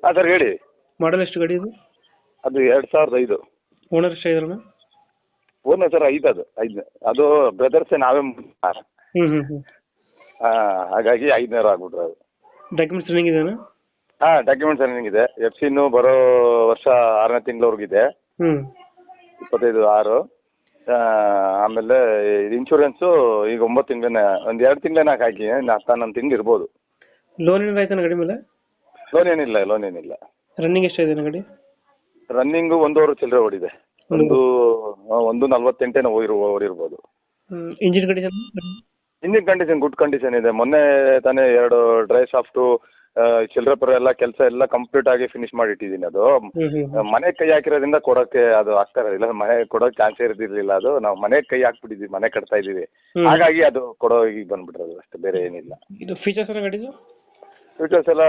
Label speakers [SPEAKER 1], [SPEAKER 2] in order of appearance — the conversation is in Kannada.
[SPEAKER 1] ಹಾಂ ಸರ್ ಹೇಳಿ.
[SPEAKER 2] ಮಾಡಲ್ ಎಷ್ಟು ಗಾಡಿ ಇದು?
[SPEAKER 1] ಅದು 2005.
[SPEAKER 2] ಓನರ್ ಎಷ್ಟು ಇದ್ರಣ್ಣ?
[SPEAKER 1] ಓನರ್ ಸರ್ 5 ಅದು ಬ್ರದರ್ಸೇ ನಾವೇ
[SPEAKER 2] ಹ್ಞೂ
[SPEAKER 1] ಹಾಗಾಗಿ 5ನೇರು ಆಗ್ಬಿಟ್ರು ಅದು.
[SPEAKER 2] ಡಾಕ್ಯುಮೆಂಟ್ಸ್ ರನ್ನಿಂಗ್ ಇದೆಯಾ?
[SPEAKER 1] ಹಾಂ ಡಾಕ್ಯುಮೆಂಟ್ಸ್ ರನ್ನಿಂಗ್ ಇದೆ. ಎಫ್ ಸಿನು ಬರೋ ವರ್ಷ 6ನೇ ತಿಂಗಳವರೆಗಿದೆ. 25/6. ಆಮೇಲೆ ಇನ್ಶೂರೆನ್ಸು ಈಗ 9 ತಿಂಗಳೇ, ಒಂದು 2 ತಿಂಗಳೇ ಹಾಕಿ ನನ್ನ ತಿಂಗಳು ಇರ್ಬೋದು.
[SPEAKER 2] ಲೋನ್ ಏನಾದ್ರು ಆಯ್ತಾನ ಗಾಡಿ ಮೇಲೆ?
[SPEAKER 1] ಲೋನ್ ಏನಿಲ್ಲ.
[SPEAKER 2] ರನ್ನಿಂಗ್ ಎಷ್ಟಾಗಿದೆ ಗಾಡಿ?
[SPEAKER 1] ರನ್ನಿಂಗು 1.5 ಚಿಲ್ಲರೆ ಓಡಿದೆ. ಒಂದು 1:48 ಓಡಿರ್ಬೋದು.
[SPEAKER 2] ಇಂಜಿನ್ ಗಾಡಿ
[SPEAKER 1] ಇಂಜಿನ್ ಕಂಡೀಷನ್ ಗುಡ್ ಕಂಡೀಷನ್ ಇದೆ. ಮೊನ್ನೆ ತಾನೇ 2 ಡ್ರೈ ಸಾಫ್ಟು ಚಿಲ್ಲರೆ ಪರ ಎಲ್ಲ ಕೆಲಸ ಎಲ್ಲ ಕಂಪ್ಲೀಟ್ ಆಗಿ ಫಿನಿಶ್ ಮಾಡಿ ಇಟ್ಟಿದ್ದೀನಿ. ಅದು ಮನೆ ಕೈ ಹಾಕಿರೋದ್ರಿಂದ ಕೊಡೋಕ್ಕೆ ಅದು ಆಗ್ತಾ ಇಲ್ಲ. ಮನೆ ಕೊಡೋಕೆ ಚಾನ್ಸೇ ಇರ್ತಿರ್ಲಿಲ್ಲ. ಅದು ನಾವು ಮನೆ ಕೈ ಹಾಕ್ಬಿಟ್ಟಿದ್ವಿ, ಮನೆ ಕಟ್ತಾ ಇದ್ದೀವಿ, ಹಾಗಾಗಿ ಅದು ಕೊಡೋ ಈಗ ಬಂದ್ಬಿಟ್ರದು ಅಷ್ಟೇ, ಬೇರೆ ಏನಿಲ್ಲ.
[SPEAKER 2] ಇದು ಫೀಚರ್ಸ್ ಗಾಡಿದು?
[SPEAKER 1] ಫೀಚರ್ಸ್ ಎಲ್ಲ